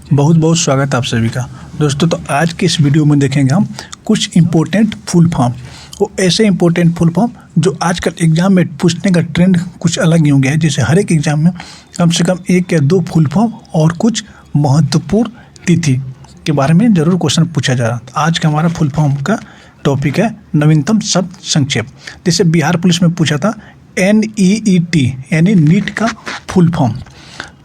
बहुत बहुत स्वागत है आप सभी का। दोस्तों, तो आज के इस वीडियो में देखेंगे हम कुछ इम्पोर्टेंट फुल फॉर्म। वो ऐसे इम्पोर्टेंट फुल फॉर्म जो आजकल एग्जाम में पूछने का ट्रेंड कुछ अलग ही हो गया है। जैसे हर एक एग्जाम में कम से कम एक या दो फुल फॉर्म और कुछ महत्वपूर्ण तिथि के बारे में ज़रूर क्वेश्चन पूछा जा रहा है। आज का हमारा फुल फॉर्म का टॉपिक है नवीनतम शब्द संक्षेप। जैसे बिहार पुलिस में पूछा था NEET यानी नीट का फुल फॉर्म।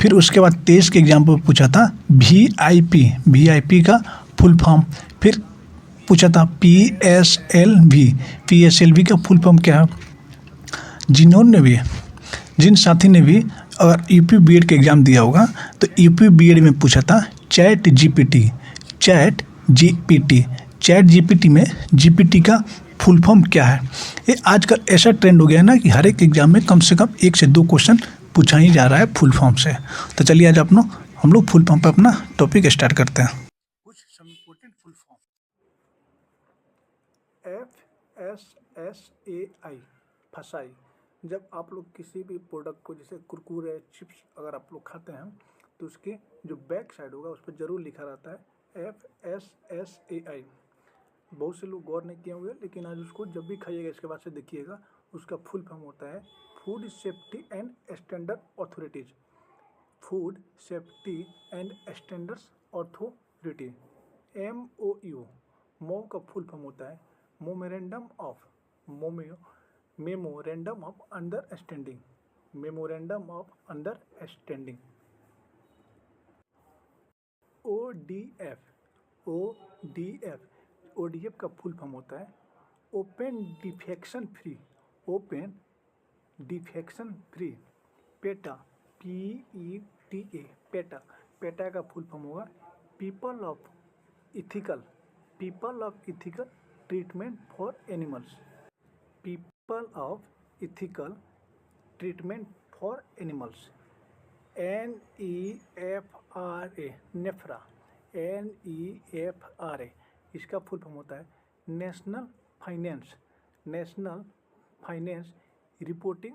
फिर उसके बाद तेज के एग्जाम पर पूछा था VIP का फुल फॉर्म। फिर पूछा था PSLV का फुल फॉर्म क्या है। जिन साथी ने भी अगर यूपी बीएड का एग्ज़ाम दिया होगा तो यूपी बीएड में पूछा था चैट जीपीटी में जीपीटी का फुल फॉर्म क्या है। ये आजकल ऐसा ट्रेंड हो गया है ना कि हर एक एग्जाम में कम से कम 1 से 2 क्वेश्चन पूछा ही जा रहा है फुल फॉर्म से। तो चलिए आज हम लोग फुल फॉर्म पे अपना टॉपिक स्टार्ट करते हैं। कुछ some important full form. FSSAI फसाई। जब आप लोग किसी भी प्रोडक्ट को जैसे कुरकुरे चिप्स अगर आप लोग खाते हैं तो उसके जो बैक साइड होगा उस पर ज़रूर लिखा रहता है FSSAI। बहुत से लोग गौर नहीं किए होंगे, लेकिन आज उसको जब भी खाइएगा इसके बाद से देखिएगा उसका फुल फॉर्म होता है food safety and standard authorities. Food safety and standards authority MOU। मो का फुल फॉर्म होता है मेमोरेंडम ऑफ अंडरस्टैंडिंग। ODF का फुल फॉर्म होता है open defection free. PETA PETA PETA का फुल फॉर्म होगा people of ethical treatment for animals. NEFRA इसका फुल फॉर्म होता है national finance reporting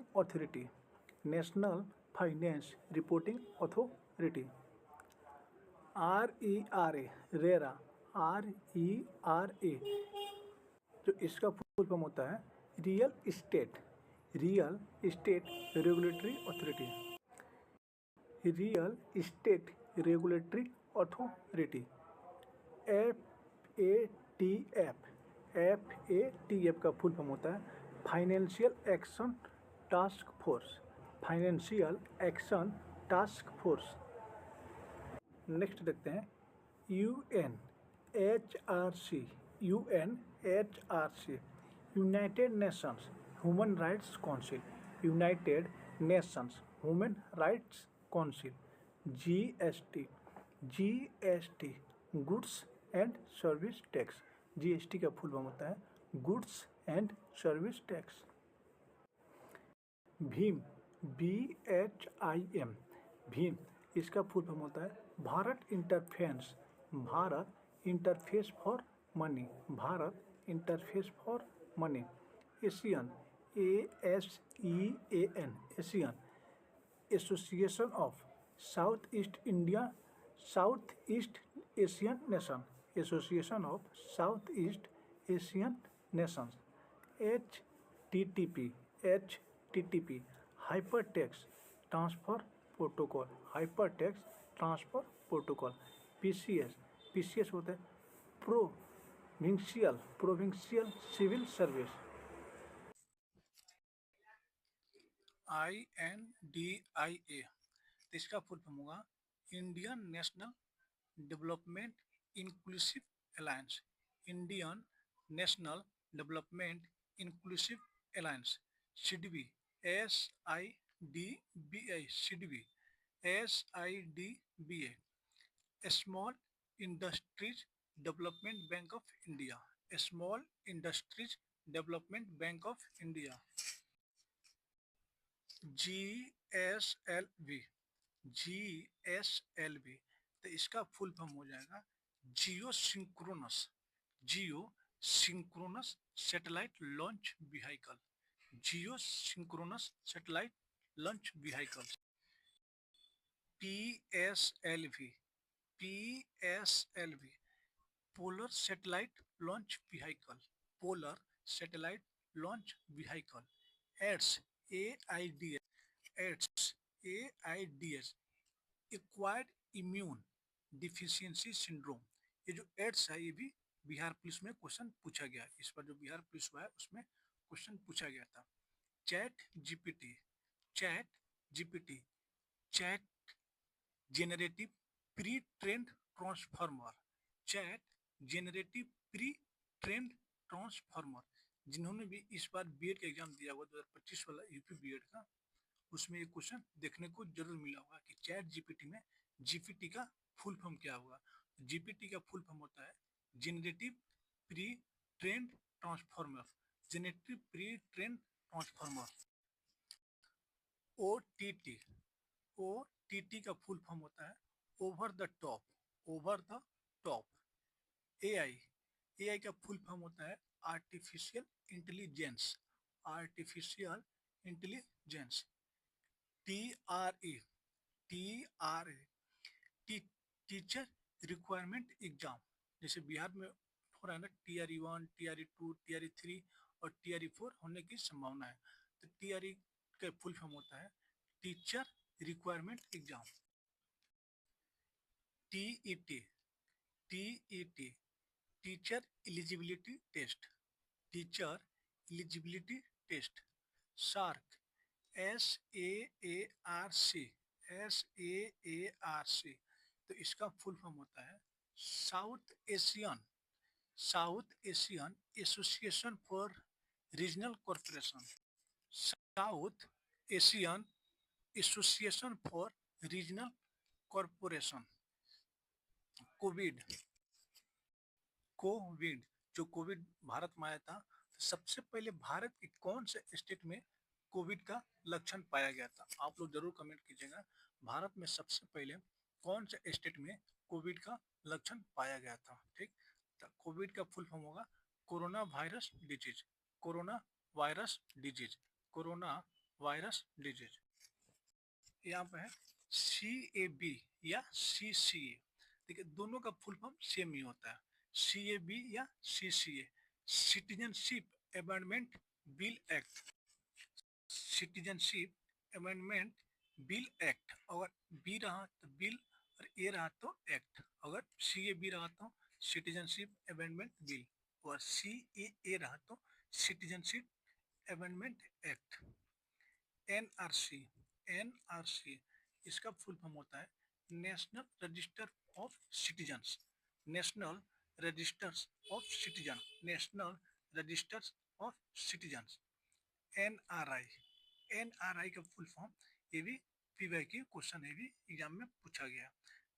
authority. RERA जो इसका फुल फॉर्म होता है real estate regulatory authority. FATF का फुल फॉर्म होता है financial action task force. Next देखते हैं UNHRC United Nations human rights council. GST goods and service tax. GST का फुल फॉर्म होता है goods and service tax. Bhim इसका फुल फॉर्म होता है Bharat interface for money. Asian Asian association of south east Asian Nations. HTTP hypertext transfer protocol. PCS होता है provincial civil service. INDIA इसका full form होगा Indian national development inclusive alliance. SIDBI small industries development bank of India. GSLV तो इसका full form हो जाएगा geosynchronous satellite launch vehicle. PSLV PSLV, polar satellite launch vehicle, polar satellite launch vehicle. AIDS, AIDS, AIDS, acquired immune deficiency syndrome. ये जो ads है ये भी Bihar police में क्वेश्चन पूछा गया, इस पर जो बिहार पुलिस हुआ है उसमें क्वेश्चन पूछा गया था। Chat GPT, chat GPT, chat generative pre trend transformer, chat generative pre trend transformer. जिन्होंने भी इस बार बीएड का एग्जाम दिया हुआ 2025 वाला यूपी बीएड का, उसमें ये क्वेश्चन देखने को जरूर मिला होगा कि चैट जीपीटी में जीपीटी का फुल फॉर्म क्या होगा। जीपीटी का फुल फॉर्म होता है generative pre trend transformer, generative pre trend transformer. OTT, OTT का फुल फॉर्म होता है over the top, over the top. AI, AI का फुल फॉर्म होता है artificial intelligence, artificial intelligence. TRE, TRE, teacher requirement exam, जैसे बिहार में हो रहा है ना TRE1, TRE2, TRE3 और TRE4 होने की संभावना है। तो TRE का फुल फॉर्म होता है teacher requirement exam. TET, TET, teacher eligibility test, teacher eligibility test. SAARC, SAARC, SAARC, तो इसका फुल फॉर्म होता है South Asian, South Asian association for regional corporation, South Asian association for regional corporation. COVID, COVID, जो COVID Bharat में आया था, तो सबसे पहले भारत के कौन से स्टेट में कोविड का लक्षण पाया गया था? आप लोग जरूर कमेंट कीजिएगा, भारत में सबसे पहले कौन से स्टेट में कोविड का लक्षण पाया गया था। ठीक, तो कोविड का फुल फॉर्म होगा corona virus disease, corona virus disease, corona virus disease. यहाँ पे है CAB या CCA, देखिए दोनों का फुल फॉर्म सेम ही होता है, CAB या CCA, citizenship amendment bill act, citizenship amendment bill act. अगर बी रहा तो बिल और ए रहा तो एक्ट, अगर CAB रहा तो सिटीजनशिप अमेंडमेंट बिल और CAA रहा तो citizenship amendment act. NRC, NRC, इसका फुल फॉर्म होता है national register of citizens, national registers of citizen, national registers of citizens. NRI, NRI का फुल फॉर्म, ये भी PYQ क्वेश्चन है, भी एग्जाम में पूछा गया।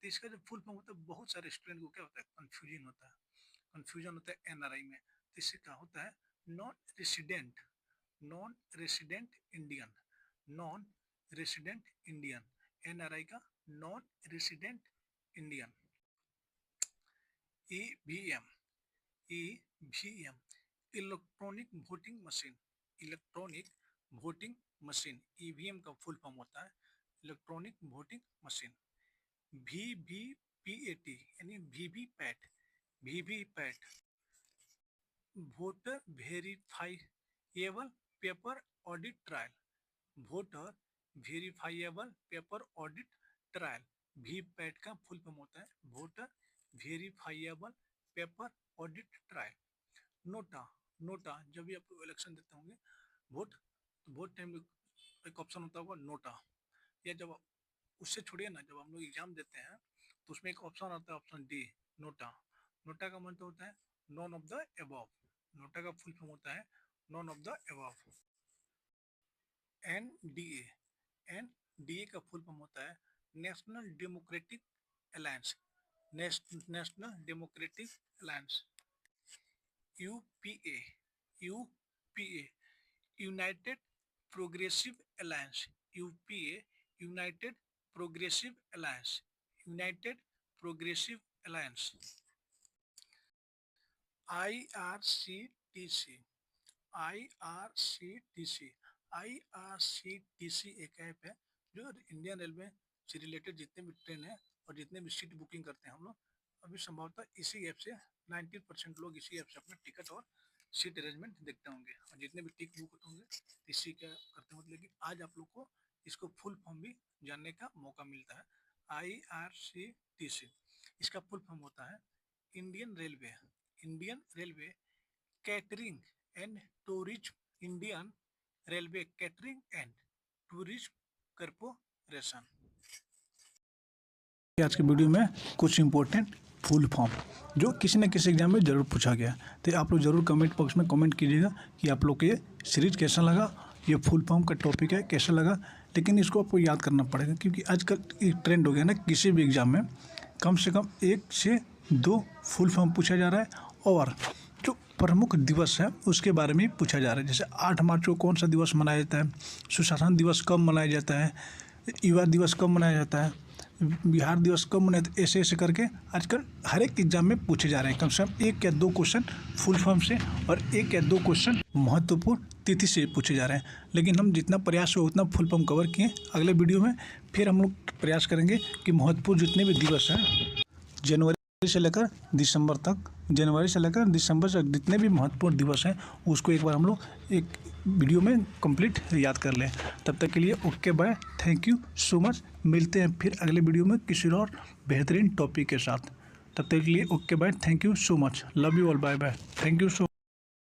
तो इसका जो फुल फॉर्म होता है बहुत सारे स्टूडेंट को क्या होता है कंफ्यूजन होता है, कंफ्यूजन होता है NRI में। तो इससे क्या होता है non resident, non resident Indian, non resident Indian, NRI का non resident Indian. EVM, EVM, electronic voting machine, electronic voting machine. EVM का फुल फॉर्म होता है इलेक्ट्रॉनिक वोटिंग मशीन। VVPAT यानी VVPAT, VVPAT, voter verifiable paper audit trial, voter verifiable paper audit trial. VPAT का full form होता है voter verifiable paper audit trial. NOTA, NOTA, जब भी आप इलेक्शन देते होंगे वोट, तो वोट टाइम में एक ऑप्शन होता होगा नोटा, या जब उससे छोड़िए ना, जब हम लोग एग्जाम देते हैं तो उसमें एक ऑप्शन आता है ऑप्शन D, नोटा। नोटा का मतलब होता है none of the above, NOTA का फुल फॉर्म होता है none of the above. NDA, NDA का फुल फॉर्म होता है national democratic alliance, national democratic alliance. UPA, UPA, United progressive alliance, UPA, United progressive alliance, United progressive alliance. IRCTC, IRCTC, IRCTC एक app है जो Indian railway से related जितने भी train है और जितने भी सीट बुकिंग करते हैं हम लोग अभी संभवतः इसी ऐप से 90% लोग इसी ऐप से अपना टिकट और सीट अरेंजमेंट देखते होंगे, और जितने भी टिकट बुक होते होंगे इसी का करते होंगे। लेकिन आज आप लोग को इसको फुल फॉर्म भी जानने का मौका मिलता है। IRCTC इसका फुल फॉर्म होता है Indian railway catering and tourism, Indian railway catering and tourism corporation. आज के वीडियो में कुछ इंपॉर्टेंट फुल फॉर्म जो किसी न किसी एग्जाम में ज़रूर पूछा गया, तो आप लोग ज़रूर कमेंट बॉक्स में कमेंट कीजिएगा कि आप लोग को ये सीरीज कैसा लगा, ये फुल फॉर्म का टॉपिक है कैसा लगा। लेकिन इसको आपको याद करना पड़ेगा क्योंकि आजकल एक ट्रेंड हो गया ना, किसी भी एग्ज़ाम में कम से कम 1 से 2 फुल फॉर्म पूछा जा रहा है और जो प्रमुख दिवस है उसके बारे में पूछा जा रहा है। जैसे 8 मार्च को कौन सा दिवस मनाया जाता है, सुशासन दिवस कब मनाया जाता है, युवा दिवस कब मनाया जाता है, बिहार दिवस कब मनाया जाता है, ऐसे ऐसे करके आजकल हर एक एग्जाम में पूछे जा रहे हैं। कम से कम 1 या 2 क्वेश्चन फुल फॉर्म से और 1 या 2 क्वेश्चन महत्वपूर्ण तिथि से पूछे जा रहे हैं। लेकिन हम जितना प्रयास हो उतना फुल फॉर्म कवर किए। अगले वीडियो में फिर हम लोग प्रयास करेंगे कि महत्वपूर्ण जितने भी दिवस हैं जनवरी से लेकर दिसंबर तक जितने भी महत्वपूर्ण दिवस हैं उसको एक बार हम लोग एक वीडियो में कंप्लीट याद कर लें। तब तक के लिए okay bye, thank you so much. मिलते हैं फिर अगले वीडियो में किसी और बेहतरीन टॉपिक के साथ। तब तक के लिए okay bye, thank you so much, love you all, bye bye, thank you so